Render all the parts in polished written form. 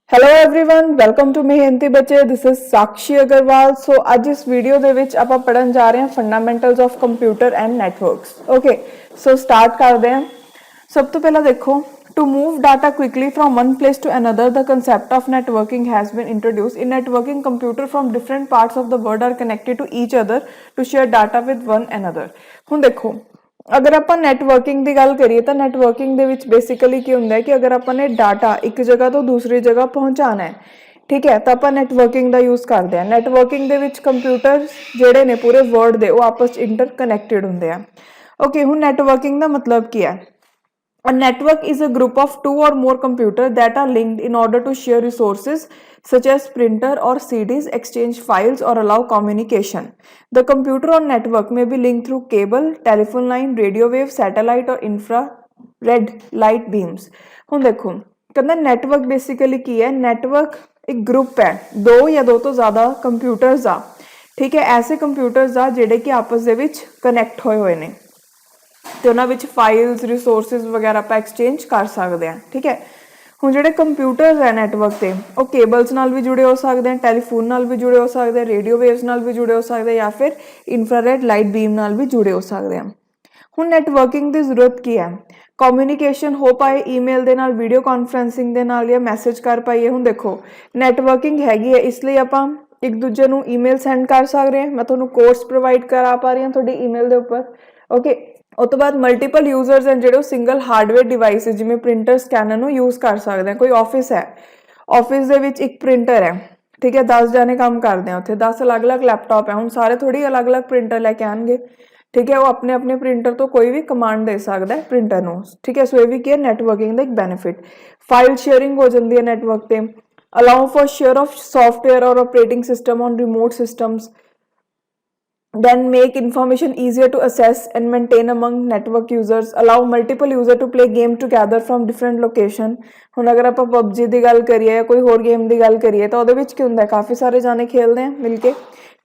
Hello everyone welcome to मेहनती बच्चे this is साक्षी अग्रवाल। सो आज इस वीडियो ਦੇ ਵਿੱਚ ਆਪਾਂ ਪੜਨ ਜਾ ਰਹੇ ਹਾਂ fundamentals of computer and networks. Okay so start करते हैं। सब तो पहला देखो to move data quickly from one place to another the concept of networking has been introduced in networking computer from different parts of the world are connected to each other to share data with one another. हुण देखो अगर आप networking की गल करिए तो networking basically की होंगे कि अगर आपने डाटा एक जगह तो दूसरी जगह पहुँचाना है, ठीक है, तो आप नैटवर्किंग का यूज़ करते हैं। नैटवर्किंग कंप्यूटर जोड़े ने पूरे वर्ल्ड के वो आपस इंटरकनैक्टेड होंगे हैं। ओके हुण नैटवर्किंग का मतलब की है? A network is a group of two or more computers that are linked in order to share resources such as printer or CDs, exchange files or allow communication. The computer or network may be linked through cable, telephone line, radio wave, satellite or infrared light beams. ਹੁਣ देखो कहना network basically की है? network एक group है, दो या दो तो ज़्यादा computers आ, ठीक है, ऐसे computers आ जेडे कि आपस दे विच connect होए हुए ने तो उन्होंने फाइल्स रिसोर्सिस वगैरह आप एक्सचेंज कर सकते हैं। ठीक है, हुण जिहड़े कंप्यूटर्स है नैटवर्क से वो केबल्स नाल भी जुड़े हो सकते हैं, टैलीफोन नाल भी जुड़े हो सकते हैं, रेडियो वेव्स नाल भी जुड़े हो सकते हैं या फिर इंफ्रारेड लाइट बीम नाल भी जुड़े हो सकते हैं। हुण नैटवर्किंग की जरूरत की है? कम्यूनीकेशन हो पाए ईमेल दे नाल, वीडियो कॉन्फ्रेंसिंग दे नाल या मैसेज कर पाइए। हुण देखो नैटवर्किंग हैगी है इसलिए आपां एक दूजे नूं ईमेल सेंड कर सकते हैं। मैं तुहानूं कोर्स प्रोवाइड करा पा रही हूँ तुहाडी ईमेल दे उपर। ओके उस तो बाद मल्टीपल यूजरस हैं जो सिंगल हार्डवेयर डिवाइस जिमें प्रिंटर स्कैनर नूं यूज़ कर सकते हैं। कोई ऑफिस है, ऑफिस दे विच एक प्रिंटर है, ठीक है, 10 जने काम करते हैं, उत्थे 10 अलग अलग लैपटॉप है। हुण सारे थोड़ी अलग अलग प्रिंटर लैके आएंगे, ठीक है, वो अपने अपने प्रिंटर तो कोई भी कमांड दे सकता है प्रिंटर नूं, ठीक है। सो ये भी क्या नैटवर्किंग का एक बेनिफिट। फाइल शेयरिंग हो जाती है नैटवर्क पर, allow for share of software और operating system on remote systems, then make information easier to assess and maintain among network users, allow multiple user to play game together from different location। हुण अगर आप PUBG की गल करिए या कोई होर गेम की गल करिए तो उहदे विच की हुंदा है काफ़ी सारे जाने खेलते हैं मिलके,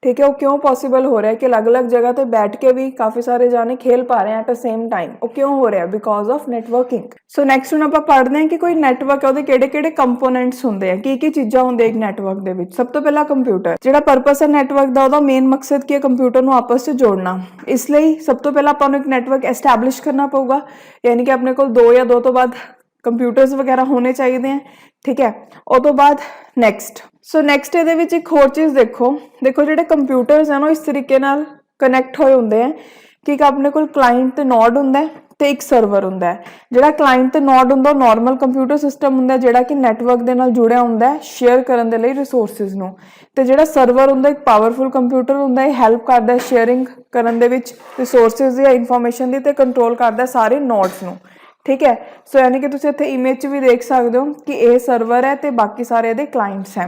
ठीक है। वो क्यों पॉसिबल हो रहा है कि अलग अलग जगह पर बैठ के भी काफ़ी सारे जाने खेल पा रहे हैं एट द सेम टाइम? वो क्यों हो रहा है? Because of networking. So next हुण आपां पढ़ते हैं कि कोई नैटवर्क है उहदे किहड़े-किहड़े कंपोनेंट्स होंदे आ, की चीज़ां होंदियां एक नैटवर्क दे विच। सब तो पहला कंप्यूटर, जिहड़ा परपस है नैटवर्क दा, उहदा मेन मकसद की है कंप्यूटर नूं आपस च जोड़ना। इसलिए सब तो पहला आपां नूं एक नैटवर्क एस्टैबलिश करना पऊगा, यानी कि अपने कोल दो या दो तो बाद कंप्यूटर्स वगैरह होने चाहिए हैं, ठीक है। उस तो बाद नैक्सट नैक्सट ये एक होर चीज़ देखो जिहड़े कंप्यूटर्स हैं ना इस तरीके नाल कनैक्ट होए हुंदे हैं कि अपने कोल क्लाइंट ते नोड हुंदा है ते एक सर्वर हुंदा है। जिहड़ा क्लाइंट ते नोड हुंदा नॉर्मल कंप्यूटर सिस्टम हुंदा जिहड़ा कि नैटवर्क दे नाल जुड़िया हुंदा है शेयर करन दे लई रिसोर्सिस नूं, ते जिहड़ा सर्वर हुंदा एक पावरफुल कंप्यूटर हुंदा है, हेल्प करदा है शेयरिंग करन दे विच रिसोर्सिस या इंफॉर्मेशन दी, ते कंट्रोल करदा है सारे नोड्स नूं, ठीक है। सो यानी कि तुसीं इत्थे इमेज भी देख सकते हो कि यह सर्वर है तो बाकी सारे ये क्लाइंट्स हैं।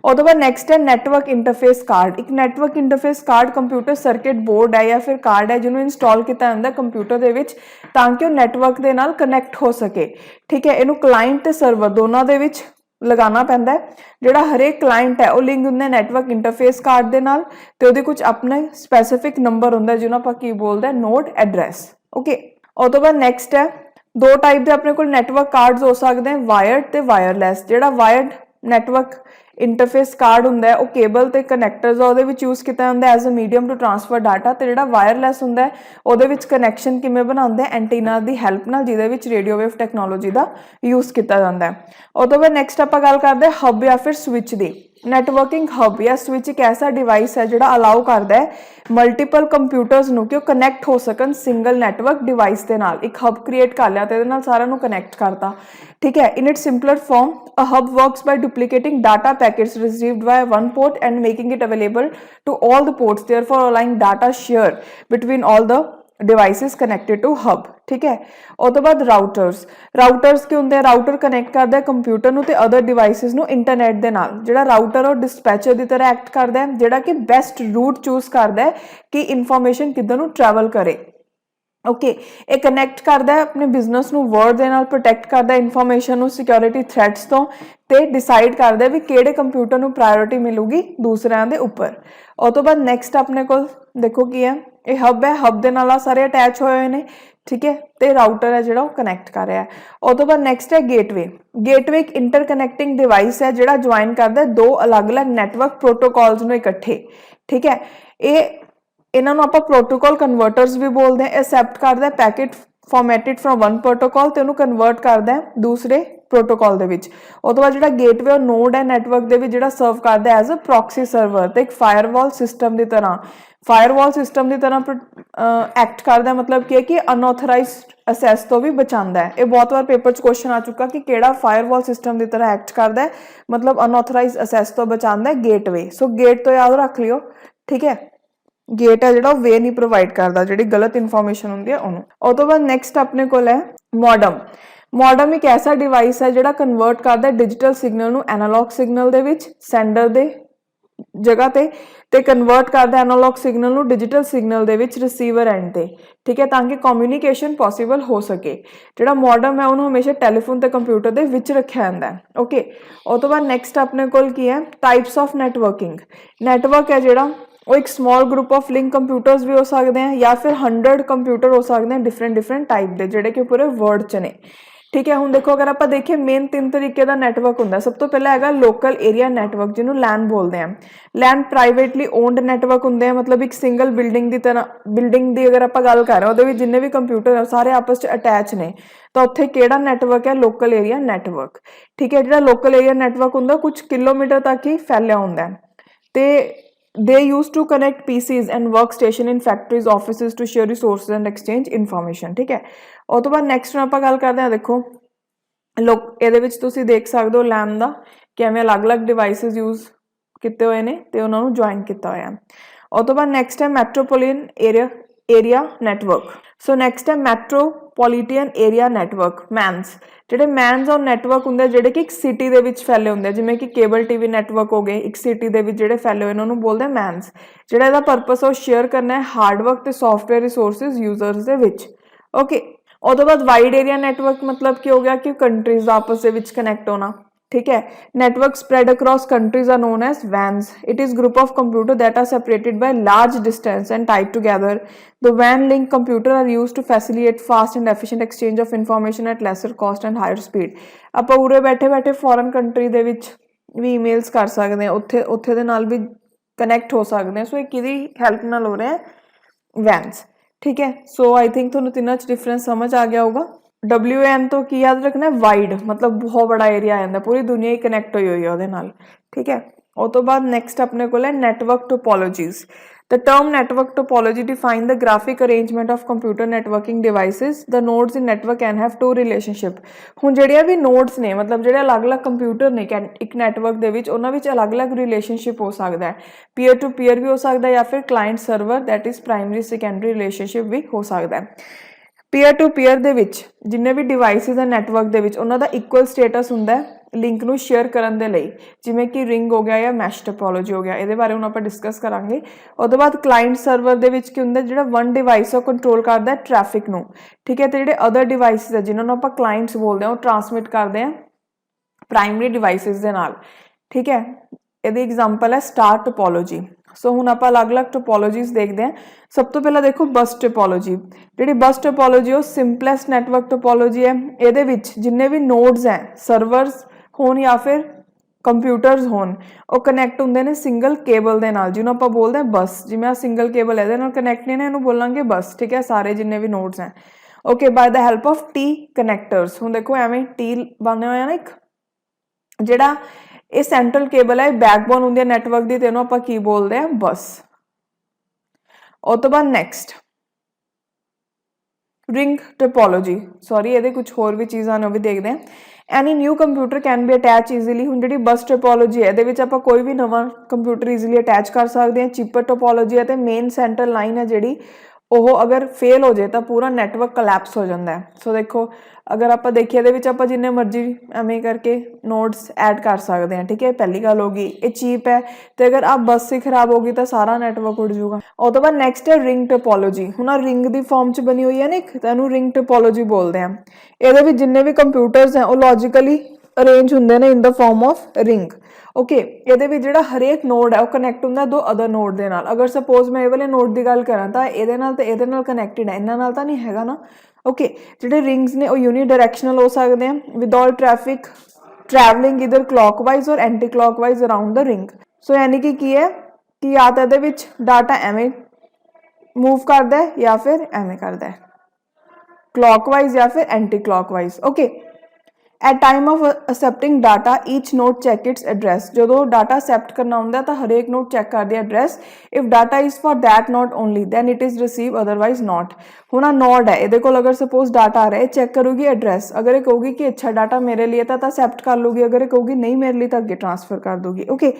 और तो बाद नैक्सट है नैटवर्क इंटरफेस कार्ड। एक network interface card computer circuit board है या फिर कार्ड है जिन्होंने इंस्टॉल किया जाता कंप्यूटर दे विच ताकि वो नैटवर्क के नाल कनैक्ट हो सके, ठीक है। इनू क्लाइंट ते सर्वर दोनों दे विच लगाना पैंदा है। जिहड़ा हरेक क्लाइंट है वो लिंक हुंदा नैटवर्क इंटरफेस कार्ड दे नाल ते उहदे कुछ अपने स्पैसीफिक नंबर हुंदा जिन्होंने आपां की बोलदे हैं नोड एड्रैस। ओके और तो बाद नैक्सट है दो टाइप के अपने को नैटवर्क कार्ड्स हो सकते हैं, वायर्ड ते वायरलैस। जिहड़ा वायर्ड नैटवर्क इंटरफेस कार्ड हुंदा है वो केबल ते कनैक्टर्स उहदे विच यूज़ किया जाता है as a medium to transfer data, ते जिहड़ा वायरलैस हुंदा है उहदे विच कनैक्शन किवें बनाउंदे एंटीना दी हेल्प नाल जिहदे विच रेडियो वेव टैक्नोलॉजी का यूज़ किया जाता है। उस तो बाद नैक्सट आपां गल करदे हब या फिर स्विच दी। नैटवर्किंग हब या स्विच एक ऐसा डिवाइस है जिहड़ा अलाउ करता है मल्टीपल कंप्यूटर्स नूं कि वो कनैक्ट हो सकन सिंगल नैटवर्क डिवाइस के नाल। एक हब क्रिएट कर लिया तो इहदे नाल सारिआं नूं कनैक्ट करता, ठीक है। In its simpler form a hub works by duplicating data packets received by one port and making it available to all the ports, therefore allowing data share between all the devices connected to hub, ठीक है। और तो बाद routers के होंगे, router connect करता है computer नूं ते अदर डिवाइसेस नूं इंटरनेट दे नाल। जिहड़ा राउटर और डिस्पैचर की तरह एक्ट करता है, जिहड़ा कि बेस्ट रूट चूज करता है कि इंफॉर्मेशन किधर नूं ट्रैवल करे। ओके ये कनैक्ट करता है अपने बिजनेस नूं वर्ड दे नाल, प्रोटैक्ट करता है इंफॉर्मेशन नूं सिक्योरिटी थ्रैट्स तो, ते डिसाइड करता है भी किहड़े कंप्यूटर नूं प्रायोरिटी मिलूगी दूसरिਆਂ दे उपर। और तो बाद नैक्सट अपने को देखो की है ये हब है, हब दे नाल सारे अटैच होए हुए ने, ठीक है, तो राउटर है जो कनैक्ट कर रहा है। उस तो बाद नैक्सट है गेटवे। गेटवे एक इंटरकनैक्टिंग डिवाइस है जो ज्वाइन करता है दो अलग अलग नैटवर्क प्रोटोकॉल्स में इकट्ठे। ठीक है, ये इन्होंने आप प्रोटोकॉल कन्वर्टर्स भी बोलते हैं। एक्सैप्ट करता है packet formatted from one protocol तो कन्वर्ट करता है दूसरे प्रोटोकॉल के विच। उस तो बाद जो गेटवे और नोड है नैटवर्क के विच जो सर्व करता है एज अ प्रॉक्सी सर्वर, तो एक फायरवॉल सिस्टम की तरह फायरवॉल सिस्टम की तरह एक्ट करता है। मतलब की है कि अनऑथराइज्ड असैस तो भी बचाता है। ये बहुत बार पेपर च क्वेश्चन आ चुका कि केड़ा फायरवॉल सिस्टम की तरह एक्ट करता है, मतलब अनऑथराइज्ड असैस तो बचाता है गेटवे। सो गेट तो याद रख लियो। ठीक है, गेट है जो वे नहीं प्रोवाइड करता जी गलत इनफॉर्मेशन होंगी है उन्होंने। उस तो बाद नैक्सट अपने को है मॉडम। मॉडम एक ऐसा डिवाइस है जो कन्वर्ट करता है डिजिटल सिग्नल नू एनालॉग सिग्नल दे विच सेंडर दे जगह ते कन्वर्ट करता है एनालॉग सिग्नल नू digital signal they which receiver and ते। ठीक है, ताकि कम्यूनीकेशन पॉसिबल हो सके। जो मॉडम है उन्होंने हमेशा टैलीफोन ते कंप्यूटर दे विच रखा जाता है। ओके, उस तो बाद नैक्सट अपने कोल की है टाइप्स ऑफ नैटवर्किंग। नैटवर्क है जो वो एक small group of link computers भी हो सकते हैं या फिर 100 कंप्यूटर हो सकते हैं डिफरेंट डिफरेंट टाइप के जोड़े कि पूरे वर्ल्ड च ने। ठीक है, हुण देखो अगर आप देखिए मेन 3 तरीके का नैटवर्क होंगे। सब तो पहला है लोकल एरिया नैटवर्क जिन्होंने लैन बोलते हैं। लैन प्राइवेटली ओनड नैटवर्क होंगे, मतलब एक सिंगल बिल्डिंग की तरह बिल्डिंग की अगर आप गल कर रहे हो जिन्ने भी कंप्यूटर है सारे आपस में अटैच ने, तो उत्थे केड़ा नैटवर्क है लोकल एरिया नैटवर्क। ठीक है, जो लोकल एरिया नैटवर्क होंगे कुछ किलोमीटर तक ही फैलिया होंगे। तो they used to connect PCs and workstation in factories offices to share resources and exchange information। ठीक है, उस तो बाद नैक्सट आप गल करते हैं देखो लोग ये देख सकते हो लैन का किवें अलग अलग डिवाइसिस यूज किए हुए हैं तो उन्होंने ज्वाइन किया हुआ है। उस तो बाद नैक्सट है मैट्रोपोलियन एरिया नैटवर्क। सो नैक्सट है मैट्रोपोलिटन एरिया नैटवर्क मैन्स। ਜਿਹੜੇ ਮੈਨਸ ਔਰ ਨੈਟਵਰਕ ਹੁੰਦੇ ਜਿਹੜੇ ਕਿ ਇੱਕ ਸਿਟੀ ਦੇ ਵਿੱਚ ਫੈਲੇ ਹੁੰਦੇ ਜਿਵੇਂ ਕਿ ਕੇਬਲ ਟੀਵੀ ਨੈਟਵਰਕ ਹੋ ਗਏ ਇੱਕ ਸਿਟੀ ਦੇ ਵਿੱਚ ਜਿਹੜੇ ਫੈਲੇ ਹੋਏ ਇਹਨਾਂ ਨੂੰ ਬੋਲਦੇ ਮੈਨਸ। ਜਿਹੜਾ ਇਹਦਾ ਪਰਪਸ ਉਹ ਸ਼ੇਅਰ ਕਰਨਾ ਹੈ ਹਾਰਡਵਰਕ ਤੇ ਸੌਫਟਵੇਅਰ ਰਿਸੋਰਸਿਸ ਯੂਜ਼ਰਸ ਦੇ ਵਿੱਚ। ਓਕੇ, ਉਸ ਤੋਂ ਬਾਅਦ ਵਾਈਡ ਏਰੀਆ ਨੈਟਵਰਕ मतलब ਕੀ ਹੋ ਗਿਆ ਕਿ ਕੰਟਰੀਜ਼ ਦਾ ਆਪਸ ਦੇ ਵਿੱਚ ਕਨੈਕਟ ਹੋਣਾ। ठीक है, network spread across countries are known as WANs. It is group of computer that are separated by large distance and tied together. The WAN link computer are used to facilitate fast and efficient exchange of information at lesser cost and higher speed. ਆਪਾਂ ਉਰੇ ਬੈਠੇ ਬੈਠੇ foreign country ਦੇ ਵਿੱਚ ਵੀ emails ਕਰ ਸਕਦੇ ਹਾਂ, ਉੱਥੇ ਉੱਥੇ ਦੇ ਨਾਲ ਵੀ ਕਨੈਕਟ ਹੋ ਸਕਦੇ ਹਾਂ। ਸੋ ਇਹ ਕਿਹਦੀ ਹੈਲਪ ਨਾਲ ਹੋ ਰਿਹਾ ਹੈ? WANs। ठीक है, सो आई थिंक ਤੁਹਾਨੂੰ ਤਿੰਨਾਂ 'ਚ डिफरेंस समझ आ गया होगा। WAN तो की याद रखना है वाइड, मतलब बहुत बड़ा एरिया आ जाता, पूरी दुनिया ही कनैक्ट हुई हुई है उहदे नाल। ठीक है, उस तो बाद नैक्सट अपने को है network topologies. The term network topology define the graphic arrangement of computer networking devices. The nodes in network can have two relationship. हुण जिहड़ियां भी नोड्स ने मतलब जिहड़े अलग अलग कंप्यूटर ने एक नैटवर्क दे विच उहनां विच अलग अलग रिलेशनशिप हो सकता है। पीयर टू पीयर भी हो सकता है या फिर client server that is primary secondary relationship भी हो सकता है। पीयर टू पीयर दे विच जिन्ने भी डिवाइसिस है नैटवर्क दे विच उन्हां दा इक्वल स्टेटस हुंदा है लिंक नूं शेयर करन दे लई, जिवें कि रिंग हो गया या मैश टोपोलॉजी हो गया। इहदे बारे हुण आपां डिस्कस करांगे। उस तो बाद क्लाइंट सर्वर दे विच की हुंदा जिहड़ा वन डिवाइस है कंट्रोल करदा है ट्रैफिक नूं। ठीक है, तो जिहड़े अदर डिवाइसिस है जिन्हां नूं आपां क्लाइंट्स बोलदे हां वो ट्रांसमिट करदे हैं प्राइमरी डिवाइसिस दे नाल। ठीक है, इहदी एग्जांपल है स्टार टोपोलॉजी। सो हुण आपां अलग अलग टोपोलॉजीज देखते हैं। सब तो पहला देखो बस टोपोलॉजी। जिहड़ी बस टोपोलॉजी वो सिंपलेस्ट नैटवर्क टोपोलॉजी है। इहदे विच जिन्ने भी नोड्स हैं सर्वर्स होण या फिर कंप्यूटर्स होण वो कनैक्ट हुंदे ने सिंगल केबल दे नाल, जिन्हों आपां बोलदे हैं बस। जिवें आ सिंगल केबल इहदे नाल कनैक्ट ने इहनूं बोलांगे बस। ठीक है, सारे जिन्ने भी नोड्स हैं okay by the help of T connectors. हुण देखो एवें टी बने होए ना एक जिहड़ा ये सेंट्रल केबल है बैकबोन होंदी है नैटवर्क दी, तेनों आपां की बोलते हैं बस। उस तो बाद नैक्सट रिंग टोपोलॉजी। सॉरी ये कुछ होर भी चीज़ां ने भी देखते हैं। Any new computer can be attach easily. हुण जिहड़ी बस टोपोलॉजी है ये आपां कोई भी नवां कंप्यूटर ईजीली अटैच कर सकते हैं। चीपर टोपोलॉजी है तो मेन सेंट्रल लाइन है जिहड़ी ਉਹ अगर फेल हो जाए तो पूरा नैटवर्क कलैप्स हो जाता है। सो देखो अगर आप देखिए ये जिन्ने मर्जी एवें करके नोड्स ऐड कर सकते हैं। ठीक है, पहली गल होगी ये चीप है, तो अगर आप बस ही खराब होगी तो सारा नैटवर्क उड़ जाऊगा। उस तो बाद नैक्सट है रिंग टोपोलॉजी। हुण रिंग की फॉर्म च बनी हुई है ना एक, तो इहनूं रिंग टोपोलॉजी बोलते हैं। ये जिन्ने भी कंप्यूटर्स हैं वो लॉजिकली अरेंज होंगे ने in the form of ring. Okay, ये जो हरेक नोड है वो कनैक्ट होंगे दो अदर नोड के नाल। अगर सपोज मैं ये वाले नोड की गल करा तो ये कनैक्टेड है, इन्हां नाल तो नहीं हैगा ना। ओके ਜਿਹੜੇ ਰਿੰਗਸ ਨੇ ਉਹ ਯੂਨੀ ਡਾਇਰੈਕਸ਼ਨਲ ਹੋ ਸਕਦੇ ਆ ਵਿਦ ਆਲ ਟ੍ਰੈਫਿਕ ट्रैवलिंग इधर क्लॉकवाइज और anti clockwise around the ring so यानी कि की है कि या तो ਇਹਦੇ ਵਿੱਚ डाटा ਐਵੇਂ मूव करता है या फिर ਐਵੇਂ करता है क्लॉकवाइज या फिर anticlockwise okay at time of accepting data each node check its address जो डाटा एक्सेप्ट करना होंगे तो हरेक नोट चैक कर दिया address if data is for that node only then it is receive otherwise not हूँ आ note है ये को अगर सपोज डाटा आ रहा है चैक करूगी एड्रैस अगर ये कहूगी कि अच्छा डाटा मेरे लिए था तो एक्सेप्ट कर लूगी अगर ये कहूगी नहीं मेरे लिए तो अगे ट्रांसफर कर दूगी ओके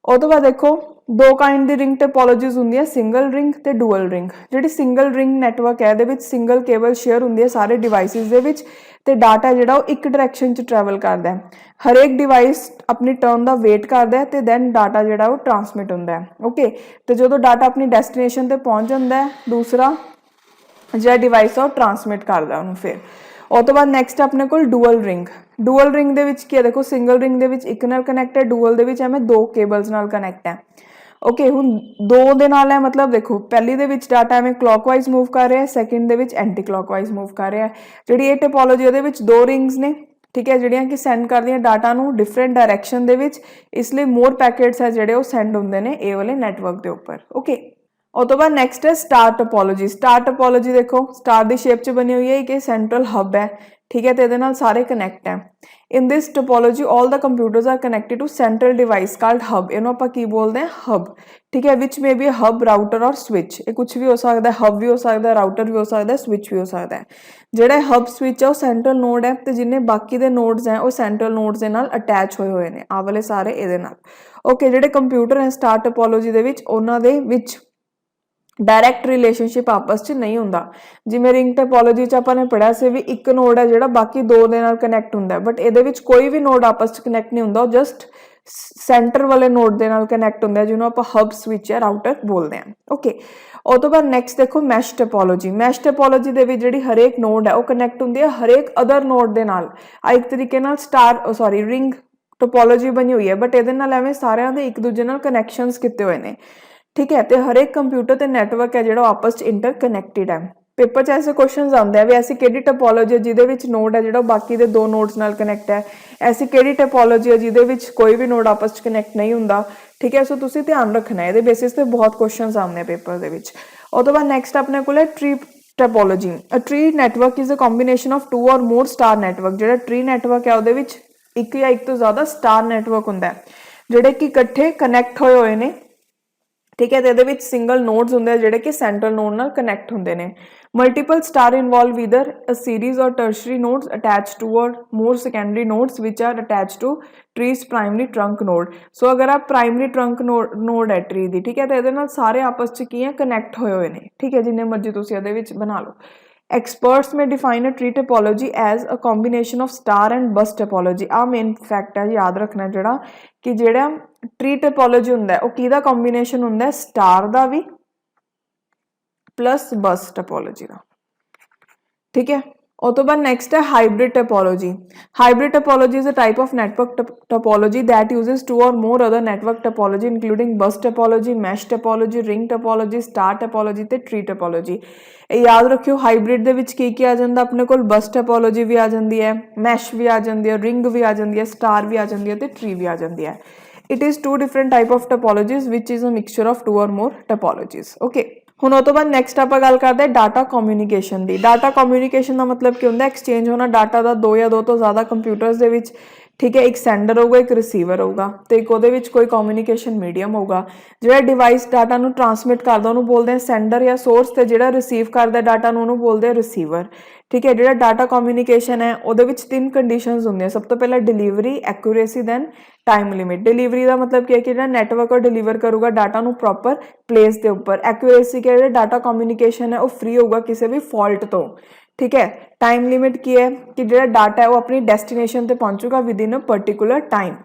ਉਹ ਤੋਂ ਬਾਅਦ ਦੇਖੋ ਦੋ ਕਾइंड ਦੀ ਰਿੰਗ ਟੋਪੋਲੋਜੀਜ਼ ਹੁੰਦੀਆਂ ਸਿੰਗਲ ਰਿੰਗ ਤੇ ਡੂਅਲ ਰਿੰਗ ਜਿਹੜੀ ਸਿੰਗਲ ਰਿੰਗ ਨੈਟਵਰਕ ਹੈ ਇਹਦੇ ਵਿੱਚ ਸਿੰਗਲ ਕੇਬਲ ਸ਼ੇਅਰ ਹੁੰਦੀ ਹੈ ਸਾਰੇ ਡਿਵਾਈਸਿਸ ਦੇ ਵਿੱਚ ਤੇ ਡਾਟਾ ਜਿਹੜਾ ਉਹ ਇੱਕ ਡਾਇਰੈਕਸ਼ਨ 'ਚ ਟਰੈਵਲ ਕਰਦਾ ਹੈ ਹਰੇਕ ਡਿਵਾਈਸ ਆਪਣੀ ਟਰਨ ਦਾ ਵੇਟ ਕਰਦਾ ਹੈ ਤੇ ਦੈਨ ਡਾਟਾ ਜਿਹੜਾ ਉਹ ਟਰਾਂਸਮਿਟ ਹੁੰਦਾ ਹੈ ਓਕੇ ਤੇ ਜਦੋਂ ਡਾਟਾ ਆਪਣੀ ਡੈਸਟੀਨੇਸ਼ਨ ਤੇ ਪਹੁੰਚ ਜਾਂਦਾ ਹੈ ਦੂਸਰਾ ਜਿਹੜਾ ਡਿਵਾਈਸ ਆ ਉਹ ਟਰਾਂਸਮਿਟ ਕਰਦਾ ਉਹਨੂੰ ਫਿਰ ਉਹ ਤੋਂ ਬਾਅਦ ਨੈਕਸਟ ਆਪਣੇ ਕੋਲ ਡੂਅਲ ਰਿੰਗ ਦੇ ਵਿੱਚ ਕੀ ਹੈ ਦੇਖੋ ਸਿੰਗਲ ਰਿੰਗ ਦੇ ਵਿੱਚ ਇੱਕ ਨਾਲ ਕਨੈਕਟ ਹੈ ਡੂਅਲ ਦੇ ਵਿੱਚ ਐਵੇਂ ਦੋ ਕੇਬਲਸ ਨਾਲ ਕਨੈਕਟ ਹੈ ਓਕੇ ਹੁਣ ਦੋ ਦੇ ਨਾਲ ਹੈ ਮਤਲਬ ਦੇਖੋ ਪਹਿਲੀ ਦੇ ਵਿੱਚ ਡਾਟਾ ਐਵੇਂ ਕਲੌਕਵਾਈਜ਼ ਮੂਵ ਕਰ ਰਿਹਾ ਹੈ ਸੈਕਿੰਡ ਦੇ ਵਿੱਚ ਐਂਟੀ ਕਲੌਕਵਾਈਜ਼ ਮੂਵ ਕਰ ਰਿਹਾ ਹੈ ਜਿਹੜੀ ਇਹ ਟੋਪੋਲੋਜੀ ਉਹਦੇ ਵਿੱਚ ਦੋ ਰਿੰਗਸ ਨੇ ਠੀਕ ਹੈ ਜਿਹੜੀਆਂ ਕਿ ਸੈਂਡ ਕਰਦੀਆਂ ਡਾਟਾ ਨੂੰ ਡਿਫਰੈਂਟ ਡਾਇਰੈਕਸ਼ਨ ਦੇ ਵਿੱਚ ਇਸ ਲਈ ਮੋਰ ਪੈਕੇਟਸ ਹੈ ਜਿਹੜੇ ਉਹ ਸੈਂਡ ਹੁੰਦੇ ਨੇ ਇਹ ਵਾਲੇ ਨੈਟਵਰਕ ਦੇ ਉੱਪਰ ਓਕੇ ਉਹ ਤੋਂ ਬਾਅਦ ਨੈਕਸਟ ਹੈ ਸਟਾਰ ਟੋਪੋਲੋਜੀ ਦੇਖੋ ਸਟਾਰ ਦੀ ਸ਼ੇਪ 'ਚ ਬਣੀ ਹੋਈ ਹੈ ਕਿ ਸੈਂਟਰਲ ਹੱਬ ਹੈ ठीक है तो ये सारे कनैक्ट हैं in this topology all the computers are connected to central device called hub इन्हों आप की बोलते हैं हब ठीक है which may be hub router और स्विच ये कुछ भी हो सकता है हब भी हो सकता है राउटर भी हो सकता है स्विच भी हो सकता है जोड़ा हब स्विच है वो सेंट्रल नोड है तो जिन्हें बाकी के नोड्स हैं वो सेंट्रल नोड्स के नाल अटैच होए हुए हैं आ वाले सारे ये ओके जोड़े कंप्यूटर हैं स्टार टोपोलॉजी के उन्होंने दे विच डायरैक्ट रिलेशनशिप आपस च नहीं होंदा जिवें रिंग टोपोलॉजी च आपां ने पढ़िया सी भी एक नोड है जिहड़ा बाकी दो दे नाल कनैक्ट हुंदा है बट इहदे विच कोई भी नोड आपस च कनैक्ट नहीं हुंदा जस्ट सेंटर वाले नोड दे नाल कनैक्ट हुंदा है जिन्होंने आपां हब स्विच या राउटर बोलते हैं ओके उस तो बाद नैक्सट देखो मैश टोपोलॉजी दे विच जिहड़ी हरेक नोड है वो कनैक्ट हुंदी है हरेक अदर नोड दे नाल आ एक तरीके नाल रिंग टोपोलॉजी बनी हुई है बट इहदे नाल एवें सारिआं दे एक दूजे नाल कनैक्शनस कीते हुए ने ठीक है तो हरेक कंप्यूटर ते नैटवर्क है जो आपस च इंटर कनैक्टेड है पेपर च ऐसे क्वेश्चन आते हैं भी ऐसी किहड़ी टोपोलॉजी है जिहदे विच नोड है जो बाकी दे दो नोड्स नाल कनैक्ट है ऐसी किहड़ी टोपोलॉजी है जिहदे विच कोई भी नोड आपस च कनैक्ट नहीं हुंदा ठीक है सो तुसीं ध्यान रखना है इहदे बेसिस ते बहुत क्वेश्चन आते हैं पेपर दे विच उस तो बाद नैक्सट अपने कोल है tree topology a tree network is a combination of two or more star network जो ट्री नैटवर्क है उहदे विच एक या एक तो ज़्यादा स्टार नैटवर्क हुंदा है जिहड़े कि इकट्ठे कनैक्ट होए हुए ने ठीक है तो ये सिंगल नोड्स होंगे जोड़े कि सेंट्रल नोड नाल कनैक्ट होंगे ने multiple star involve either a series or tertiary nodes attach to or more secondary nodes which are attach to trees primary trunk node so अगर आप प्राइमरी ट्रंक नोड है tree दी ठीक है तो ये सारे आपस च की कनैक्ट होए हुए हैं ठीक है जिन्ने मर्जी तुसीं इहदे विच बना लो एक्सपर्ट्स में define a tree topology as a combination of star and bus topology आ मेन फैक्ट है याद रखना जोड़ा कि जोड़ा ट्री टोपोलॉजी हुंदा है वो किहदा कॉम्बीनेशन हुंदा है स्टार दा भी प्लस बस टोपोलॉजी दा ठीक है उस तो बाद नैक्सट है hybrid topology is a type of network topology that uses two or more other network topology including bus topology mesh topology ring topology star topology ते ट्री टोपोलॉजी याद रखियो हाइब्रिड दे विच की आ जांदा अपने कोल बस टोपोलॉजी भी आ जांदी है मैश भी आ जांदी है रिंग भी आ जांदी है स्टार भी आ जांदी है ते ट्री भी आ जांदी है it is two different type of topologies which is a mixture of two or more topologies okay हुण उस तो बाद नैक्सट आप गल करते हैं डाटा कम्यूनीकेशन की डाटा कम्यूनीकेशन का मतलब की होंदा एक्सचेंज होना डाटा का दो या दो तो ज़्यादा कंप्यूटर्स दे विच ठीक है एक सेंडर होगा एक रिसीवर होगा तो एक वो कोई कम्यूनीकेशन मीडियम होगा जो डिवाइस डाटा नू ट्रांसमिट करता उन्होंने बोलते हैं सेंडर या सोर्स तो जो रिसीव करता डाटा उन्होंने बोलते हैं रिसीवर ठीक है जो डाटा कम्यूनीकेशन है वो तीन कंडीशनस होंगे सब तो पहले delivery accuracy then time limit delivery का मतलब क्या है कि जो नैटवर्क और डिलीवर करूगा डाटा नू प्रॉपर प्लेस के उपर एक्यूरेसी क्या डाटा कम्यूनीकेशन है वो फ्री होगा किसी भी फॉल्ट तो ठीक है टाइम लिमिट की है कि जो डाटा है वो अपनी डेस्टिनेशन पे पहुंचूगा within a particular time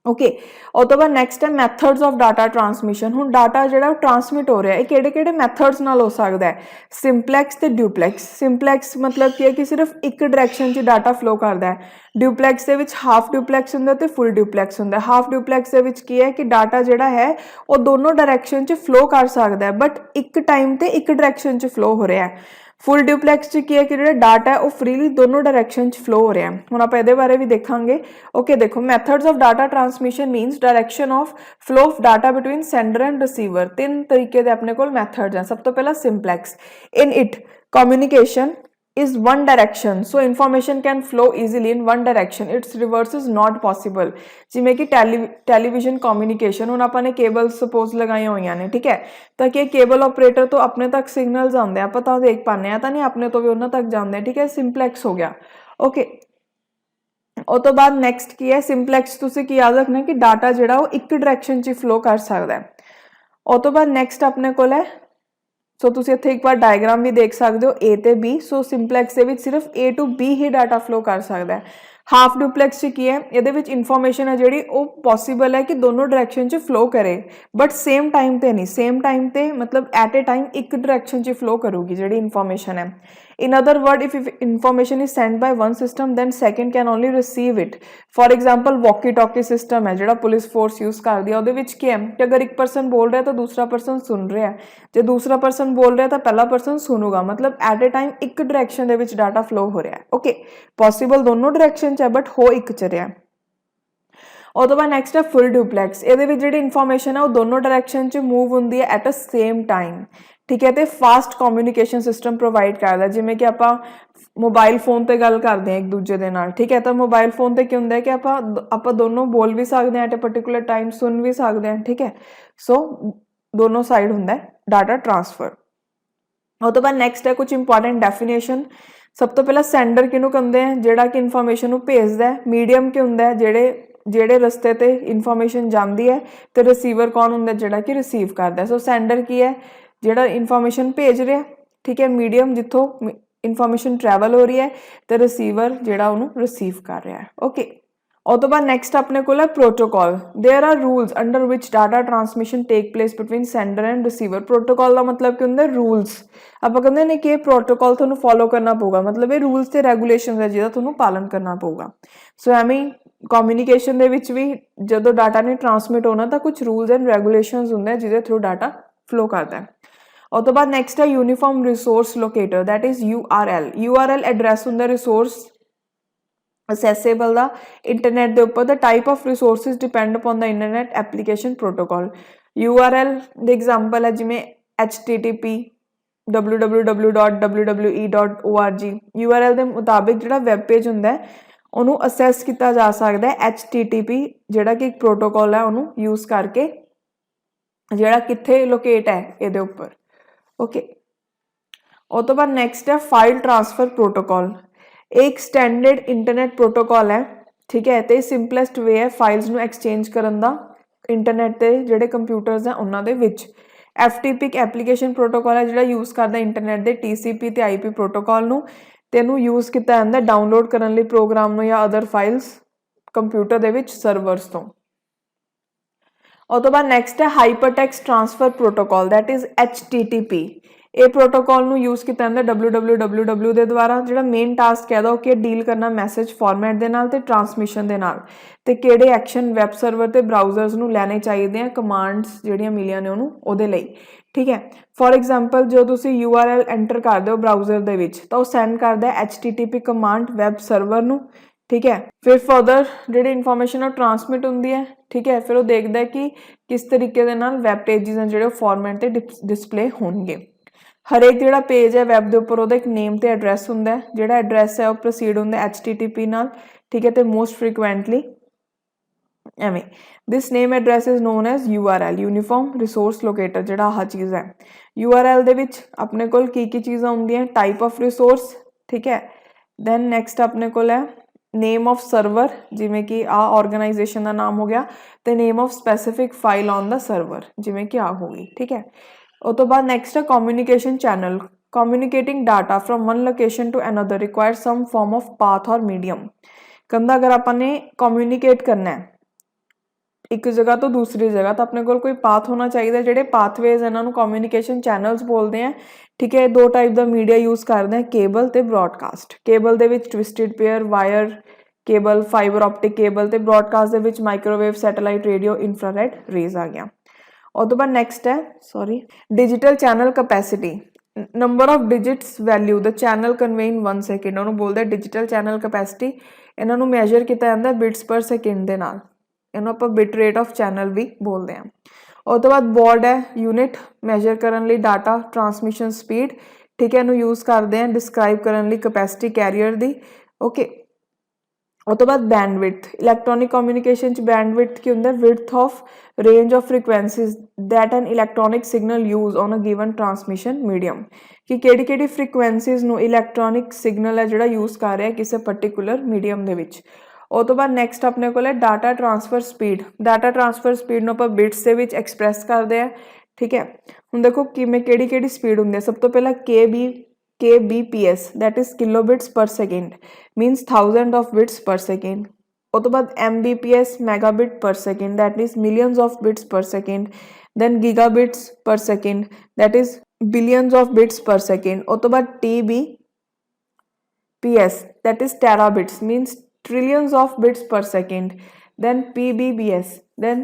okay और तो बाद नैक्सट है मैथड्स ऑफ डाटा ट्रांसमिशन हुण डाटा जो ट्रांसमिट हो रहा है किहड़े मैथड्स नाल हो सकता है सिंपलैक्स ते ड्यूपलैक्स सिंपलैक्स मतलब की है कि सिर्फ एक डायरैक्शन च डाटा फ्लो करता है ड्यूपलैक्स दे विच हाफ ड्यूपलैक्स हुंदा ते फुल ड्यूपलैक्स हुंदा हाफ ड्यूपलैक्स दे विच की है कि डाटा जिहड़ा है वो दोनों डायरैक्शन च फ्लो कर सकता है बट एक टाइम ते एक डायरैक्शन च फ्लो हो रहा है फुल ड्यूप्लैक्स च की है कि जो डाटा है वो फ्रीली दोनों डायरैक्शन च फ्लो हो रहा है। हुण आपां इहदे बारे भी देखांगे। ओके देखो methods of data transmission मीनस direction of flow of data between sender and receiver. तीन तरीके दे अपने कोल मैथड्स हैं। सब तो पहला simplex, in it communication is one direction, so information can flow easily in one direction, its reverse is not possible। जिमें कि television communication, हुण आपां ने केबल सपोज लगाई हुई ने, ठीक है, ताकि ये केबल ऑपरेटर तो अपने तक सिग्नल्स आते हैं, आपां तां देख पाने हैं, तां नहीं अपने तो भी उन्हां तक जाते हैं, ठीक है, सिंपलैक्स हो गया। ओके उस तो बाद नैक्सट की है सिंपलैक्स, तुसीं की याद रखना कि डाटा जिहड़ा वो एक डायरैक्शन च फ्लो कर सकता है। उस तो बाद नैक्सट अपने कोल है, सो तुसीं इत्थे एक बार डायग्राम भी देख सकते हो ए ते बी। सो सिंपलैक्स दे विच सिर्फ ए टू बी ही डाटा फ्लो कर सकता है। हाफ डुपलैक्स च की है, इहदे विच इन्फॉर्मेशन है जिहड़ी वो पॉसीबल है कि दोनों डायरैक्शन च फ्लो करे, बट सेम टाइम ते नहीं, सेम टाइम ते मतलब एट ए टाइम एक डायरैक्शन च फ्लो करूगी जिहड़ी इन्फॉर्मेशन है। In other word if information is send by one system then second can only receive it. For example walkie talkie system है जिहड़ा पुलिस फोर्स यूज करती है, उहदे विच की है कि अगर एक परसन बोल रहा है तो दूसरा परसन सुन रहा है, जो दूसरा परसन बोल रहा है तो पहला परसन सुनूगा, मतलब एट ए टाइम एक डायरैक्शन दे विच डाटा फ्लो हो रहा है। ओके पॉसीबल दोनों डायरैक्शन च है बट हो एक च रहा है। और तो बाद नैक्सट है फुल डुपलैक्स, ये जी इन्फॉर्मेशन है वो दोनों डायरैक्शन च मूव होंगी है एट अ सेम टाइम, ठीक है, तो फास्ट कम्युनिकेशन सिस्टम प्रोवाइड करता है। जिमें कि आप मोबाइल फोन पर गल करते हैं एक दूजे के नाल, ठीक है, तो मोबाइल फोन पर क्या होंगे कि आप दोनों बोल भी सकते हैं एट ए पर्टिकुलर टाइम, सुन भी सकते हैं, ठीक है, सो दोनों साइड होंगे डाटा ट्रांसफर। और तो बाद नैक्सट है कुछ इंपॉर्टेंट डेफिनेशन। सब तो पहला सेंडर किनू कहते हैं, जिहड़ा कि इन्फॉर्मेशन भेजदा है। मीडियम क्या होंदा है, ਜਿਹੜੇ रस्ते ते इन्फॉर्मेशन जाती है, तो रिसीवर कौन होंदा जिहड़ा कि रिसीव करता है। सो सेंडर की है जिहड़ा इन्फॉर्मेशन भेज रहा है, ठीक है, मीडियम जिथों इन्फॉर्मेशन ट्रैवल हो रही है, तो रिसीवर जिहड़ा उहनूं रिसीव कर रहा है। ओके और तो बाद नैक्सट अपने को है protocol. There are rules under which data transmission take place between sender and receiver. Protocol का मतलब क्या होंगे, रूल्स। आप कहते हैं कि प्रोटोकॉल तुहानूं फॉलो करना पऊगा, मतलब ये रूल्स ते रेगूलेशन है जिहदा तुहानूं पालन करना पऊगा। सो एवें कम्युनिकेशन दे विच भी जदों डाटा ने ट्रांसमिट होना तो कुछ रूल्स एंड रेगूलेशनस होंगे जिहदे थ्रू डाटा फ्लो करता है। और तो बाद नैक्सट है uniform resource locator, that is URL। URL address होंगे रिसोर्स असेसेबल दा इंटरनेट के उपर। The type of resources depend upon the internet application protocol. URL the example है जिमें HTTP www.wwe.org। URL के मुताबिक जो वैब पेज होंगे उन्होंने असैस किया जा सकता है HTTP जोड़ा कि एक प्रोटोकॉल है उन्होंने यूज करके जोड़ा कित्थे लोकेट है ये उपर। ओके और तो बाद नैक्सट है फाइल ट्रांसफर प्रोटोकॉल। एक स्टैंडर्ड इंटरनेट प्रोटोकॉल है, ठीक है, तो सिंपलेस्ट वे है फाइल्स नूं एक्सचेंज करन दा इंटरनेट के जोड़े कंप्यूटर्स हैं उन्हां दे विच। FTP एक एप्लीकेशन प्रोटोकॉल है जिहड़ा यूज करदा इंटरनेट के TCP ते IP प्रोटोकॉल नूं, ते इहनूं यूज किया जाता है डाउनलोड करने लई प्रोग्राम नूं या अदर फाइल्स कंप्यूटर दे विच सर्वर्स तो। और तो बाद नैक्सट है hypertext transfer protocol, that is HTTP। ये प्रोटोकॉल नूं यूज किया जाता www के द्वारा। जो मेन टास्क है कि डील करना मैसेज फॉर्मेट के नाल ते ट्रांसमिशन के नाल, ते किहड़े एक्शन वैब सर्वर ते ब्राउजर्स नूं लैने चाहिए हैं कमांड्स जिहड़ियां मिलियां ने उहनूं उहदे लई, ठीक है। फॉर एग्जाम्पल जो तुसीं URL एंटर करदे हो ब्राउजर दे विच तां ओह सेंड करदा है HTTP कमांड वैब सर्वर नूं, ठीक है। फिर फर्दर जिहड़ी इन्फॉर्मेशन ट्रांसमिट होंदी है, ठीक है, फिर वो देखदा है कि किस तरीके दे नाल वैब पेजिस हैं जिहड़े फॉर्मेट ते डिस्पले होणगे। हर एक जो पेज है वैब के उपर वो एक नेम तो एड्रैस होंगे, जो एड्रैस है वह प्रोसीड होंगे HTTP नाल, ठीक है, तो मोस्ट फ्रीकुएंटली एवें this name address is known as URL uniform resource locator. जो आह चीज़ है URL दे विच अपने कोल की चीज़ां होंदियां, टाइप ऑफ रिसोर्स, ठीक है, दैन नैक्सट अपने कोल है नेम ऑफ सर्वर, जिमें कि आ ऑर्गेनाइजेशन का नाम हो गया, तो name of specific file on the server जिमें कि आ होगी, ठीक है। और तो बाद नैक्सट है communication channel. Communicating data from one location to another require some form of path or medium. कहता अगर आपने कम्युनिकेट करना है एक जगह तो दूसरी जगह तो अपने कोई पाथ होना चाहिए। जोड़े पाथवेज इन्हों कम्युनिकेशन चैनल्स बोलते हैं, ठीक है। दो टाइप का मीडिया यूज करते हैं, केबल तो ब्रॉडकास्ट। केबल के twisted pair wire cable, fibre optic cable, तो ब्रॉडकास्ट के microwave satellite radio infrared rays आ गया। और तो बाद नैक्सट है digital channel capacity. Number of digits value the channel convey in 1 second, ਉਹਨੂੰ ਬੋਲਦੇ ਡਿਜੀਟਲ ਚੈਨਲ ਕੈਪੈਸਿਟੀ। ਇਹਨਾਂ ਨੂੰ ਮੈਜ਼ਰ ਕੀਤਾ ਜਾਂਦਾ ਬਿਟਸ ਪਰ ਸੈਕਿੰਡ ਦੇ ਨਾਲ, ਇਹਨੂੰ ਆਪਾਂ ਬਿਟ ਰੇਟ ਆਫ ਚੈਨਲ ਵੀ ਬੋਲਦੇ ਹਾਂ। ਉਹ ਤੋਂ ਬਾਅਦ ਬॉड ਹੈ ਯੂਨਿਟ ਮੈਜ਼ਰ ਕਰਨ ਲਈ ਡਾਟਾ ਟਰਾਂਸਮਿਸ਼ਨ ਸਪੀਡ, ਠੀਕ ਹੈ, ਇਹਨੂੰ ਯੂਜ਼ ਕਰਦੇ ਹਾਂ ਡਿਸਕ੍ਰਾਈਬ ਕਰਨ ਲਈ ਕੈਪੈਸਿਟੀ ਕੈਰੀਅਰ ਦੀ। ਓਕੇ, ਉਹ ਤੋਂ ਬਾਅਦ ਬੈਂਡਵਿਡਥ, ਇਲੈਕਟ੍ਰੋਨਿਕ ਕਮਿਊਨੀਕੇਸ਼ਨ 'ਚ ਬੈਂਡਵਿਡਥ ਕੀ ਹੁੰਦਾ, width of range of frequencies that an electronic signal use on a given transmission medium, ਕਿ ਕਿਹੜੀ frequencies ਨੂੰ electronic signal ਹੈ ਜਿਹੜਾ use ਕਰ ਰਿਹਾ ਕਿਸੇ particular medium ਦੇ ਵਿੱਚ। ਉਹ ਤੋਂ ਬਾਅਦ ਨੈਕਸਟ ਆਪਣੇ ਕੋਲ ਹੈ data transfer speed. Data transfer speed ਨੂੰ ਆਪਾਂ ਬਿਟਸ ਦੇ ਵਿੱਚ ਐਕਸਪ੍ਰੈਸ ਕਰਦੇ ਆ, ਠੀਕ ਹੈ। ਹੁਣ ਦੇਖੋ ਕਿਵੇਂ ਕਿਹੜੀ ਸਪੀਡ ਹੁੰਦੀ ਹੈ। ਸਭ ਤੋਂ ਪਹਿਲਾਂ kbps that is kilobits per second means 1000 of bits per second। ਉਹ ਤੋਂ ਬਾਅਦ mbps megabit per second that is millions of bits per second, then gigabits per second that is billions of bits per second। ਉਹ ਤੋਂ ਬਾਅਦ tbps that is terabits means trillions of bits per second, then pbbs then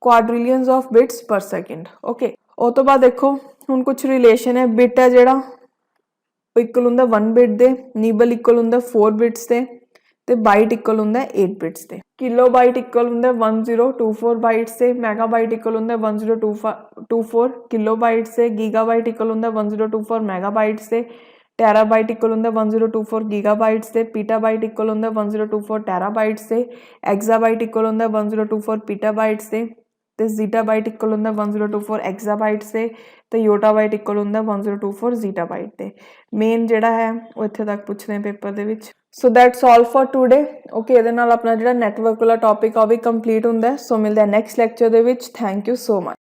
quadrillions of bits per second। okay, ਉਹ ਤੋਂ ਬਾਅਦ ਦੇਖੋ ਹੁਣ ਕੁਝ relation ਹੈ। ਬਿਟ ਹੈ ਜਿਹੜਾ ਇਕੁਅਲ ਹੁੰਦਾ 1 ਬਿਟ ਦੇ, ਨੀਬਲ ਇਕੁਅਲ ਹੁੰਦਾ 4 ਬਿਟਸ ਦੇ, ਤੇ ਬਾਈਟ ਇਕੁਅਲ ਹੁੰਦਾ 8 ਬਿਟਸ ਦੇ। ਕਿਲੋਬਾਈਟ ਇਕੁਅਲ ਹੁੰਦਾ 1024 ਬਾਈਟਸ ਤੇ, ਮੈਗਾਬਾਈਟ ਇਕੁਅਲ ਹੁੰਦਾ 1024 ਕਿਲੋਬਾਈਟਸ ਤੇ, ਗੀਗਾਬਾਈਟ ਇਕੁਅਲ ਹੁੰਦਾ 1024 ਮੈਗਾਬਾਈਟਸ ਤੇ, ਟੈਰਾਬਾਈਟ ਇਕੁਅਲ ਹੁੰਦਾ 1024 ਗੀਗਾਬਾਈਟਸ ਤੇ, ਪੀਟਾਬਾਈਟ ਇਕੁਅਲ ਹੁੰਦਾ 1024 ਟੈਰਾਬਾਈਟਸ ਤੇ, ਐਗਜ਼ਾਬਾਈਟ ਇਕੁਅਲ ਹੁੰਦਾ 1024 ਪੀਟਾਬਾਈਟਸ ਤੇ, ਜ਼ੀਟਾਬਾਈਟ ਇਕੁਅਲ ਹੁੰਦਾ 1024 ਐਗਜ਼ਾਬਾਈਟਸ ਤੇ, ਤੇ ਯੋਟਾਬਾਈਟ ਇਕੁਅਲ ਹੁੰਦਾ 1024 ਜ਼ੀਟਾਬਾਈਟ ਤੇ। ਮੇਨ ਜਿਹੜਾ ਹੈ ਉਹ ਇੱਥੇ ਤੱਕ ਪੁੱਛਦੇ ਆ ਪੇਪਰ ਦੇ ਵਿੱਚ। So that's all for today. Okay, ਇਹਦੇ ਨਾਲ ਆਪਣਾ ਜਿਹੜਾ ਨੈਟਵਰਕ ਵਾਲਾ ਟੌਪਿਕ ਆ ਉਹ ਵੀ ਕੰਪਲੀਟ ਹੁੰਦਾ। ਸੋ ਮਿਲਦਾ ਨੈਕਸਟ ਲੈਕਚਰ ਦੇ ਵਿੱਚ। Thank you so much.